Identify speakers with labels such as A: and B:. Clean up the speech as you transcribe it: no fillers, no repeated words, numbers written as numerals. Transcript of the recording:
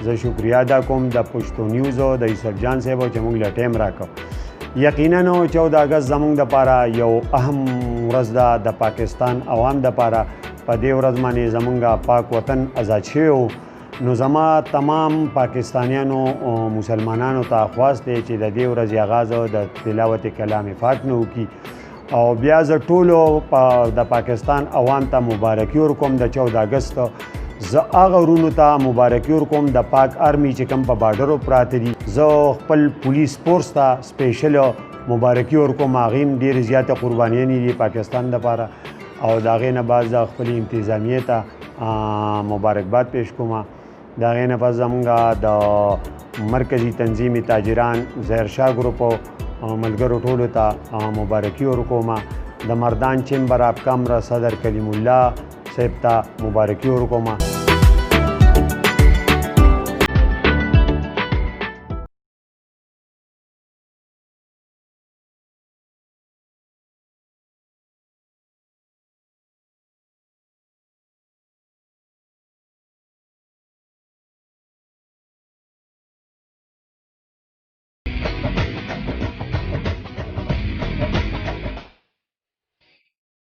A: زه شکریه ادا کوم د پښتو نیوزو د یوسف جان صاحب چې موږ له ټایم راکړ. یقینا 14 اګست زموږ دپاره یو اهم ورځ ده د پاکستان عوام دپاره. په دې ورځ باندې زموږ پاک وطن آزاد شوی و. نو زما تمام پاکستانیانو مسلمانانو ته خواست دی چې د دې ورځې آغاز د تلاوت کلام پاک نه وکړي او بیا زه ټولو د پاکستان عوام ته مبارکي ورکوم د 14 اګست. زه هغه ورونو ته مبارکي ورکوم د پاک آرمي چې کوم په بارډرو پراته دي. زه خپل پولیس فورس ته سپیشل مبارکي ورکوم. هغې هم ډېرې زیاتې قربانیانې دي پاکستان دپاره او د هغې نه بعد زه خپلې انتظامیې ته مبارکباد پیش کوم. د هغې نه پس زموږ د مرکزي تنظیم تاجران ظاهرشاه ګروپ ملګرو ټولو ته مبارکي ورکوم. د مردان چیمبر آف کامرس صدر کلیم الله صاحب ته مبارکي ورکوم.